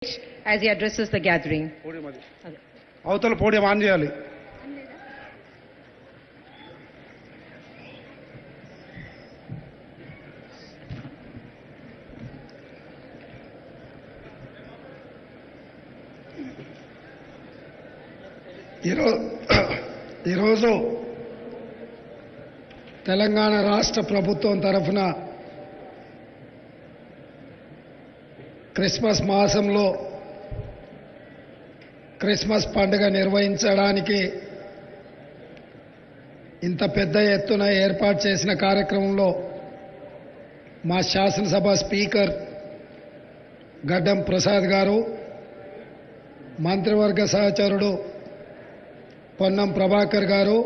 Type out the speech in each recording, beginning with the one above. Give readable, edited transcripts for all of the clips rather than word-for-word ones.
as he addresses the gathering. అవతల podium on చేయాలి. ఈరోజు తెలంగాణ రాష్ట్ర ప్రభుత్వం తరఫున క్రిస్మస్ మాసంలో క్రిస్మస్ పండుగ నిర్వహించడానికి ఇంత పెద్ద ఎత్తున ఏర్పాటు చేసిన కార్యక్రమంలో మా శాసనసభ స్పీకర్ గడ్డం ప్రసాద్ గారు, మంత్రివర్గ సహచరుడు పొన్నం ప్రభాకర్ గారు,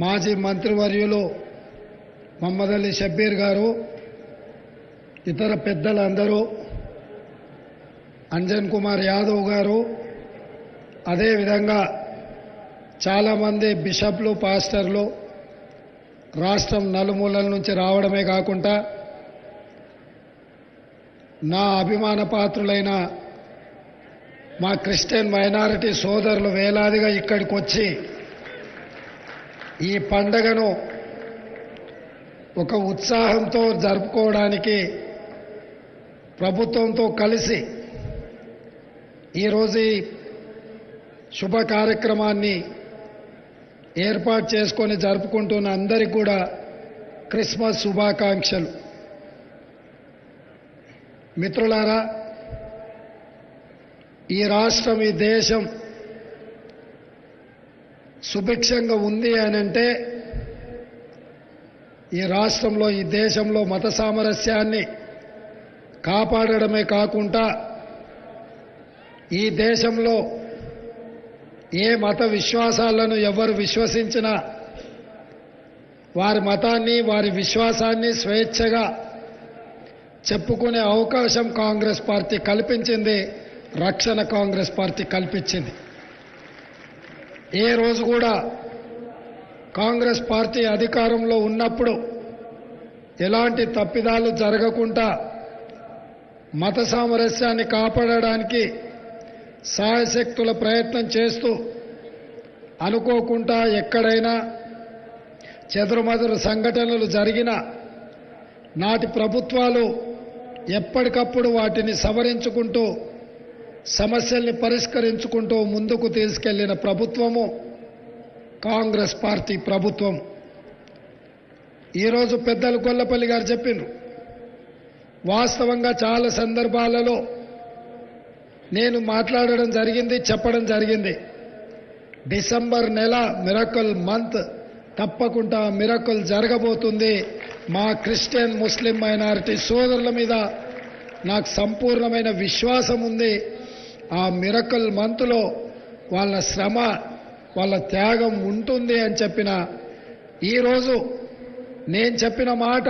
మాజీ మంత్రివర్యులు మహమ్మద్ అలీ షబ్బీర్ గారు, ఇతర పెద్దలందరూ, అంజన్ కుమార్ యాదవ్ గారు, అదేవిధంగా చాలామంది బిషప్లు, పాస్టర్లు రాష్ట్రం నలుమూలల నుంచి రావడమే కాకుండా నా అభిమాన పాత్రులైన మా క్రిస్టియన్ మైనారిటీ సోదరులు వేలాదిగా ఇక్కడికి వచ్చి ఈ పండగను ఒక ఉత్సాహంతో జరుపుకోవడానికి ప్రభుత్వంతో కలిసి ఈరోజు ఈ శుభ కార్యక్రమాన్ని ఏర్పాటు చేసుకొని జరుపుకుంటున్న అందరికీ కూడా క్రిస్మస్ శుభాకాంక్షలు. మిత్రులారా, ఈ రాష్ట్రం, ఈ దేశం సుభిక్షంగా ఉంది అనంటే ఈ రాష్ట్రంలో, ఈ దేశంలో మత సామరస్యాన్ని కాపాడడమే కాకుండా ఈ దేశంలో ఏ మత విశ్వాసాలను ఎవరు విశ్వసించినా వారి మతాన్ని, వారి విశ్వాసాన్ని స్వేచ్ఛగా చెప్పుకునే అవకాశం కాంగ్రెస్ పార్టీ కల్పించింది, రక్షణ కాంగ్రెస్ పార్టీ కల్పించింది. ఏ రోజు కూడా కాంగ్రెస్ పార్టీ అధికారంలో ఉన్నప్పుడు ఎలాంటి తప్పిదాలు జరగకుండా మత సామరస్యాన్ని కాపాడడానికి సాయశక్తుల ప్రయత్నం చేస్తూ అనుకోకుండా ఎక్కడైనా చెదురుమదురు సంఘటనలు జరిగినా నాటి ప్రభుత్వాలు ఎప్పటికప్పుడు వాటిని సవరించుకుంటూ సమస్యల్ని పరిష్కరించుకుంటూ ముందుకు తీసుకెళ్లిన ప్రభుత్వము కాంగ్రెస్ పార్టీ ప్రభుత్వం. ఈరోజు పెద్దలు గొల్లపల్లి గారు చెప్పిండ్రు, వాస్తవంగా చాలా సందర్భాలలో నేను మాట్లాడడం జరిగింది, చెప్పడం జరిగింది. డిసెంబర్ నెల మిరకల్ మంత్, తప్పకుండా మిరకల్ జరగబోతుంది. మా క్రిస్టియన్, ముస్లిం మైనారిటీ సోదరుల మీద నాకు సంపూర్ణమైన విశ్వాసం ఉంది. ఆ మిరకల్ మంత్లో వాళ్ళ శ్రమ, వాళ్ళ త్యాగం ఉంటుంది అని చెప్పిన ఈరోజు నేను చెప్పిన మాట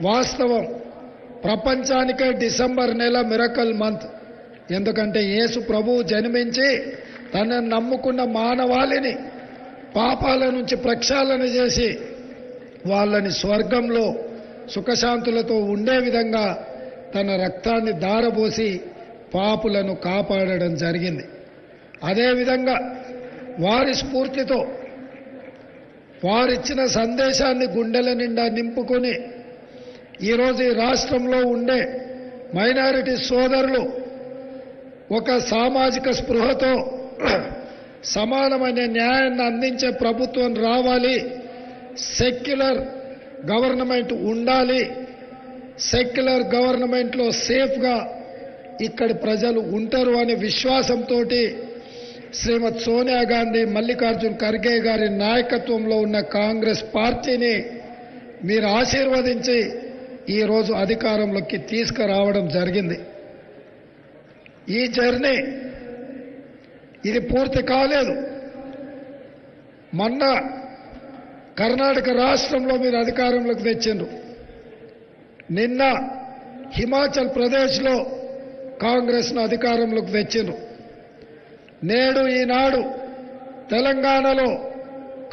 వాస్తవం. ప్రపంచానికే డిసెంబర్ నెల మిరకల్ మంత్. ఎందుకంటే యేసు ప్రభువు జన్మించి తనను నమ్ముకున్న మానవాళిని పాపాల నుంచి ప్రక్షాళన చేసి వాళ్ళని స్వర్గంలో సుఖశాంతులతో ఉండే విధంగా తన రక్తాన్ని ధారపోసి పాపులను కాపాడడం జరిగింది. అదేవిధంగా వారి స్ఫూర్తితో వారిచ్చిన సందేశాన్ని గుండెల నిండా నింపుకొని ఈరోజు ఈ రాష్ట్రంలో ఉండే మైనారిటీ సోదరులు ఒక సామాజిక స్పృహతో సమానమైన న్యాయాన్ని అందించే ప్రభుత్వం రావాలి, సెక్యులర్ గవర్నమెంట్ ఉండాలి, సెక్యులర్ గవర్నమెంట్లో సేఫ్గా ఇక్కడి ప్రజలు ఉంటారు అనే విశ్వాసంతో శ్రీమతి సోనియా గాంధీ, మల్లికార్జున్ ఖర్గే గారి నాయకత్వంలో ఉన్న కాంగ్రెస్ పార్టీని మీరు ఆశీర్వదించి ఈరోజు అధికారంలోకి తీసుకురావడం జరిగింది. ఈ జర్నీ ఇది పూర్తి కాలేదు. మొన్న కర్ణాటక రాష్ట్రంలో మీరు అధికారంలోకి తెచ్చిండ్రు. నిన్న హిమాచల్ ప్రదేశ్లో కాంగ్రెస్ను అధికారంలోకి తెచ్చిండ్రు. నేడు ఈనాడు తెలంగాణలో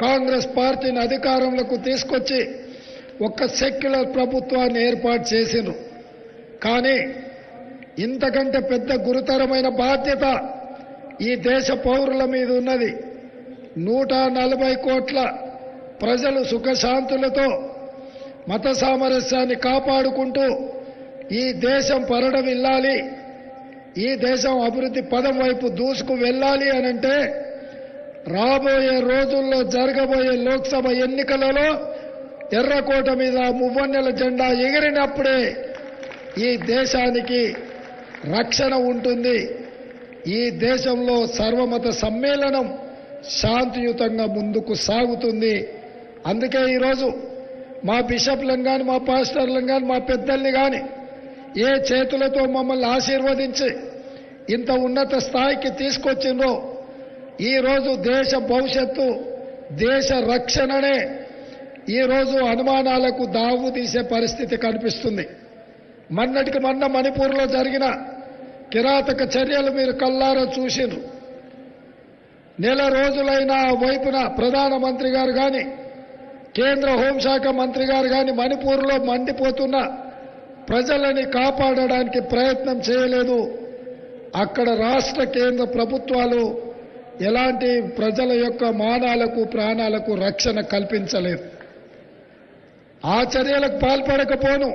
కాంగ్రెస్ పార్టీని అధికారంలోకి తీసుకొచ్చి ఒక సెక్యులర్ ప్రభుత్వాన్ని ఏర్పాటు చేసిండ్రు. కానీ ఇంతకంటే పెద్ద గురుతరమైన బాధ్యత ఈ దేశ పౌరుల మీద ఉన్నది. 140 కోట్ల ప్రజలు సుఖశాంతులతో మత సామరస్యాన్ని కాపాడుకుంటూ ఈ దేశం పరిఢవిల్లాలి, ఈ దేశం అభివృద్ధి పదం వైపు దూసుకు వెళ్ళాలి అనంటే రాబోయే రోజుల్లో జరగబోయే లోక్సభ ఎన్నికలలో ఎర్రకోట మీద మువ్వన్నెల జెండా ఎగిరినప్పుడే ఈ దేశానికి రక్షణ ఉంటుంది. ఈ దేశంలో సర్వమత సమ్మేళనం శాంతియుతంగా ముందుకు సాగుతుంది. అందుకే ఈరోజు మా బిషప్లను కానీ, మా పాస్టర్లను కానీ, మా పెద్దల్ని కానీ ఏ చేతులతో మమ్మల్ని ఆశీర్వదించి ఇంత ఉన్నత స్థాయికి తీసుకొచ్చిండ్రో, ఈరోజు దేశ భవిష్యత్తు, దేశ రక్షణనే ఈరోజు అనుమానాలకు దావు తీసే పరిస్థితి కనిపిస్తుంది. మొన్నటికి మొన్న మణిపూర్లో జరిగిన కిరాతక చర్యలు మీరు కల్లారా చూసిండ్రు. నెల రోజులైన వైపున ప్రధానమంత్రి గారు కానీ, కేంద్ర హోంశాఖ మంత్రి గారు కానీ మణిపూర్లో మండిపోతున్న ప్రజలని కాపాడడానికి ప్రయత్నం చేయలేదు. అక్కడ రాష్ట్ర కేంద్ర ప్రభుత్వాలు ఎలాంటి ప్రజల యొక్క మానాలకు ప్రాణాలకు రక్షణ కల్పించలేదు. ఆ చర్యలకు పాల్పడకపోను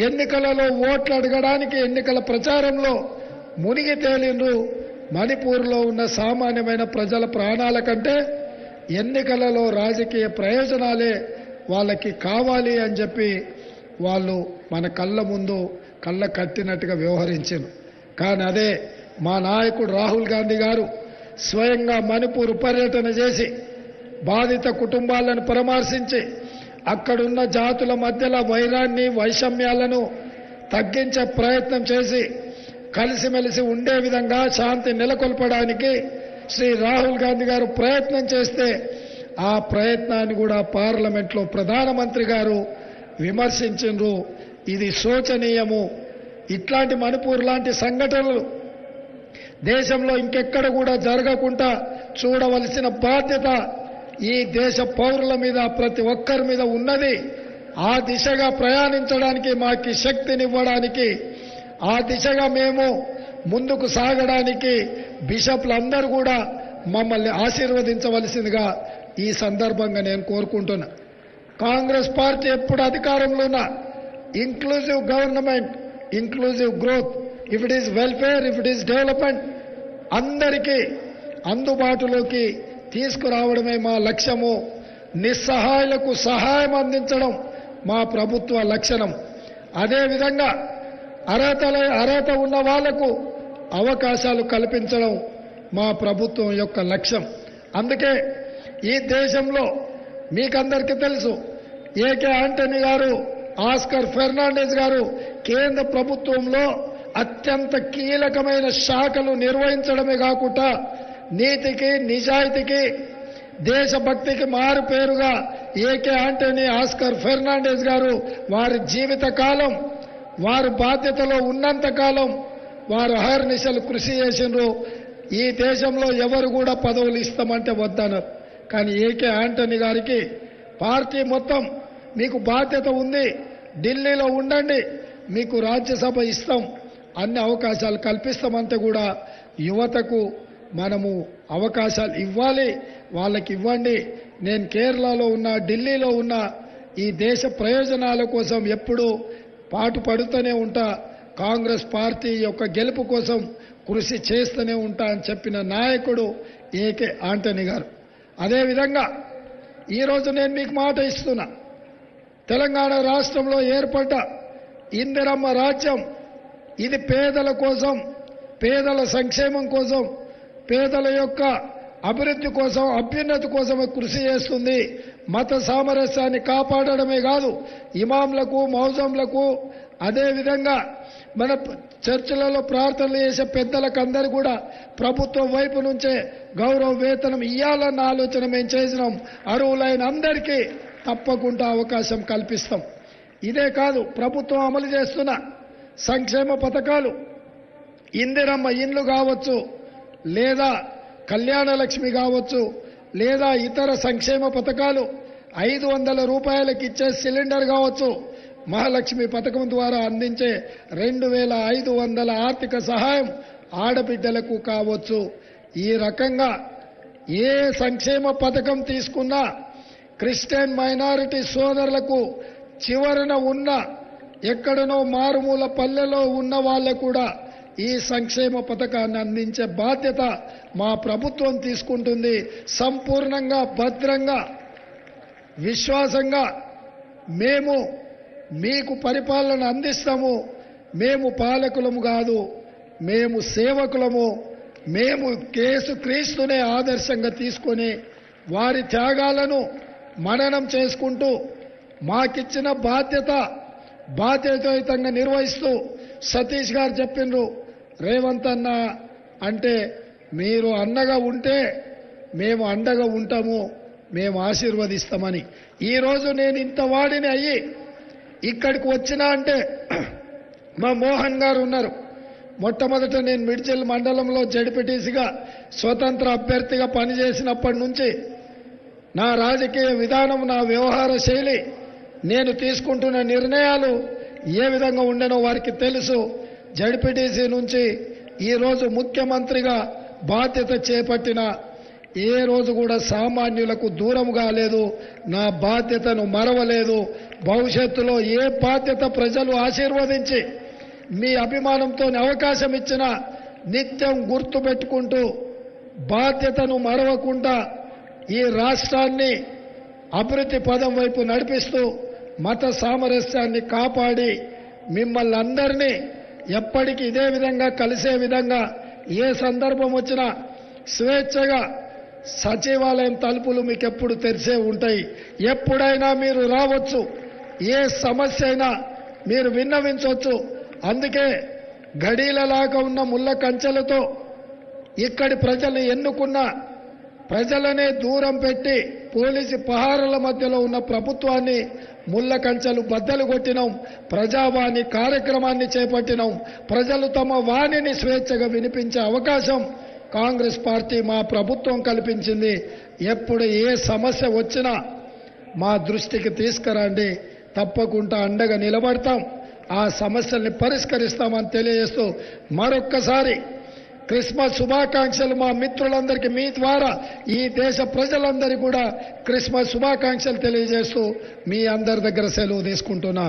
ఎన్నికలలో ఓట్లు అడగడానికి, ఎన్నికల ప్రచారంలో మునిగి తేలిండ్రు. మణిపూర్లో ఉన్న సామాన్యమైన ప్రజల ప్రాణాల కంటే ఎన్నికలలో రాజకీయ ప్రయోజనాలే వాళ్ళకి కావాలి అని చెప్పి వాళ్ళు మన కళ్ళ ముందు కళ్ళ కట్టినట్టుగా వ్యవహరించారు. కానీ అదే మా నాయకుడు రాహుల్ గాంధీ గారు స్వయంగా మణిపూర్ పర్యటన చేసి బాధిత కుటుంబాలను పరామర్శించి అక్కడున్న జాతుల మధ్యలో వైరాన్ని, వైషమ్యాలను తగ్గించే ప్రయత్నం చేసి కలిసిమెలిసి ఉండే విధంగా శాంతి నెలకొల్పడానికి శ్రీ రాహుల్ గాంధీ గారు ప్రయత్నం చేస్తే ఆ ప్రయత్నాన్ని కూడా పార్లమెంట్లో ప్రధానమంత్రి గారు విమర్శించిండ్రు. ఇది శోచనీయము. ఇట్లాంటి మణిపూర్ లాంటి సంఘటనలు దేశంలో ఇంకెక్కడ కూడా జరగకుండా చూడవలసిన బాధ్యత ఈ దేశ పౌరుల మీద, ప్రతి ఒక్కరి మీద ఉన్నది. ఆ దిశగా ప్రయాణించడానికి, మాకి శక్తినివ్వడానికి, ఆ దిశగా మేము ముందుకు సాగడానికి బిషప్లందరూ కూడా మమ్మల్ని ఆశీర్వదించవలసిందిగా ఈ సందర్భంగా నేను కోరుకుంటున్నా. కాంగ్రెస్ పార్టీ ఎప్పుడు అధికారంలో ఉన్న inclusive government, inclusive growth, if it is welfare, if it is development, అందరికీ అందుబాటులోకి తీసుకురావడమే మా లక్ష్యము. నిస్సహాయులకు సహాయం అందించడం మా ప్రభుత్వ లక్షణం. అదేవిధంగా అర్హత ఉన్న వాళ్లకు అవకాశాలు కల్పించడం మా ప్రభుత్వం యొక్క లక్ష్యం. అందుకే ఈ దేశంలో మీకందరికీ తెలుసు, ఏకే ఆంటనీ గారు, ఆస్కర్ ఫెర్నాండెస్ గారు కేంద్ర ప్రభుత్వంలో అత్యంత కీలకమైన శాఖలు నిర్వహించడమే కాకుండా నీతికి, నిజాయితీకి, దేశభక్తికి మారు పేరుగా ఏకే ఆంటనీ, ఆస్కర్ ఫెర్నాండెస్ గారు వారి జీవిత కాలం, వారు బాధ్యతలో ఉన్నంత కాలం వారు అహర్నిశలు కృషి చేసిండ్రు. ఈ దేశంలో ఎవరు కూడా పదవులు ఇస్తామంటే వద్దన్నారు. కానీ ఏకే ఆంటనీ గారికి పార్టీ మొత్తం మీకు బాధ్యత ఉంది, ఢిల్లీలో ఉండండి, మీకు రాజ్యసభ ఇస్తాం, అన్ని అవకాశాలు కల్పిస్తామంటే కూడా యువతకు మనము అవకాశాలు ఇవ్వాలి, వాళ్ళకి ఇవ్వండి. నేను కేరళలో ఉన్నా, ఢిల్లీలో ఉన్నా, ఈ దేశ ప్రయోజనాల కోసం ఎప్పుడూ పాటుపడుతూనే ఉంటా, కాంగ్రెస్ పార్టీ యొక్క గెలుపు కోసం కృషి చేస్తూనే ఉంటా అని చెప్పిన నాయకుడు ఏకే ఆంటనీ గారు. అదేవిధంగా ఈరోజు నేను మీకు మాట ఇస్తున్నా, తెలంగాణ రాష్ట్రంలో ఏర్పడ్డ ఇందిరమ్మ రాజ్యం ఇది పేదల కోసం, పేదల సంక్షేమం కోసం, పేదల యొక్క అభివృద్ధి కోసం, అభ్యున్నతి కోసమే కృషి చేస్తుంది. మత సామరస్యాన్ని కాపాడడమే కాదు, ఇమాంలకు, మౌజంలకు, అదేవిధంగా మన చర్చిలలో ప్రార్థనలు చేసే పెద్దలకు అందరూ కూడా ప్రభుత్వం వైపు నుంచే గౌరవ వేతనం ఇవ్వాలన్న ఆలోచన మేము చేసినాం. అర్హులైన అందరికీ తప్పకుండా అవకాశం కల్పిస్తాం. ఇదే కాదు, ప్రభుత్వం అమలు చేస్తున్న సంక్షేమ పథకాలు, ఇందిరమ్మ ఇండ్లు కావచ్చు, లేదా కళ్యాణ లక్ష్మి కావచ్చు, లేదా ఇతర సంక్షేమ పథకాలు, 500 రూపాయలకి ఇచ్చే సిలిండర్ కావచ్చు, మహాలక్ష్మి పథకం ద్వారా అందించే 2,500 ఆర్థిక సహాయం ఆడబిడ్డలకు కావచ్చు. ఈ రకంగా ఏ సంక్షేమ పథకం తీసుకున్నా క్రిస్టియన్ మైనారిటీ సోదరులకు చివరన ఉన్న ఎక్కడనో మారుమూల పల్లెలో ఉన్న వాళ్ళకు కూడా ఈ సంక్షేమ పథకాన్ని అందించే బాధ్యత మా ప్రభుత్వం తీసుకుంటుంది. సంపూర్ణంగా భద్రంగా విశ్వాసంగా మేము మీకు పరిపాలన అందిస్తాము. మేము పాలకులము కాదు, మేము సేవకులము. మేము యేసుక్రీస్తునే ఆదర్శంగా తీసుకొని వారి త్యాగాలను మననం చేసుకుంటూ మాకిచ్చిన బాధ్యతాయుతంగా నిర్వహిస్తూ సతీష్ గారు చెప్పిండ్రు, రేవంత్ అన్న అంటే మీరు అండగా ఉంటే మేము అండగా ఉంటాము, మేము ఆశీర్వదిస్తామని. ఈరోజు నేను ఇంత వాడిని అయ్యి ఇక్కడికి వచ్చినా అంటే మా మోహన్ గారు ఉన్నారు. మొట్టమొదట నేను మిడ్చల్ మండలంలో జడ్పీటీసీగా స్వతంత్ర అభ్యర్థిగా పనిచేసినప్పటి నుంచి నా రాజకీయ విధానం, నా వ్యవహార శైలి, నేను తీసుకుంటున్న నిర్ణయాలు ఏ విధంగా ఉండేనో వారికి తెలుసు. జడ్పీటీసీ నుంచి ఈరోజు ముఖ్యమంత్రిగా బాధ్యత చేపట్టిన ఏ రోజు కూడా సామాన్యులకు దూరం కాలేదు, నా బాధ్యతను మరవలేదు. భవిష్యత్తులో ఏ బాధ్యత ప్రజలు ఆశీర్వదించి మీ అభిమానంతో అవకాశం ఇచ్చినా నిత్యం గుర్తుపెట్టుకుంటూ బాధ్యతను మరవకుండా ఈ రాష్ట్రాన్ని అభివృద్ధి పదం వైపు నడిపిస్తూ మత సామరస్యాన్ని కాపాడి మిమ్మల్ని అందరినీ ఎప్పటికీ ఇదే విధంగా కలిసే విధంగా ఏ సందర్భం వచ్చినా స్వేచ్ఛగా సచివాలయం తలుపులు మీకు ఎప్పుడు తెరిసే ఉంటాయి. ఎప్పుడైనా మీరు రావచ్చు, ఏ సమస్య అయినా మీరు విన్నవించవచ్చు. అందుకే గడీలలాగా ఉన్న ముళ్ళ కంచెలతో ఇక్కడి ప్రజల్ని ఎన్నుకున్న ప్రజలనే దూరం పెట్టి పోలీసు పహారాల మధ్యలో ఉన్న ప్రభుత్వాన్ని ముళ్ళ కంచెలు బద్దలు కొట్టినాం. ప్రజావాణి కార్యక్రమాన్ని చేపట్టినాం. ప్రజలు తమ వాణిని స్వేచ్ఛగా వినిపించే అవకాశం కాంగ్రెస్ పార్టీ మా ప్రభుత్వం కల్పించింది. ఎప్పుడు ఏ సమస్య వచ్చినా మా దృష్టికి తీసుకురండి, తప్పకుండా అండగా నిలబడతాం, ఆ సమస్యల్ని పరిష్కరిస్తామని తెలియజేస్తూ మరొక్కసారి క్రిస్మస్ శుభాకాంక్షలు మా మిత్రులందరికీ మీ ద్వారా ఈ దేశ ప్రజలందరికీ కూడా క్రిస్మస్ శుభాకాంక్షలు తెలియజేస్తూ మీ అందరి దగ్గర సెలవు తీసుకుంటున్నా.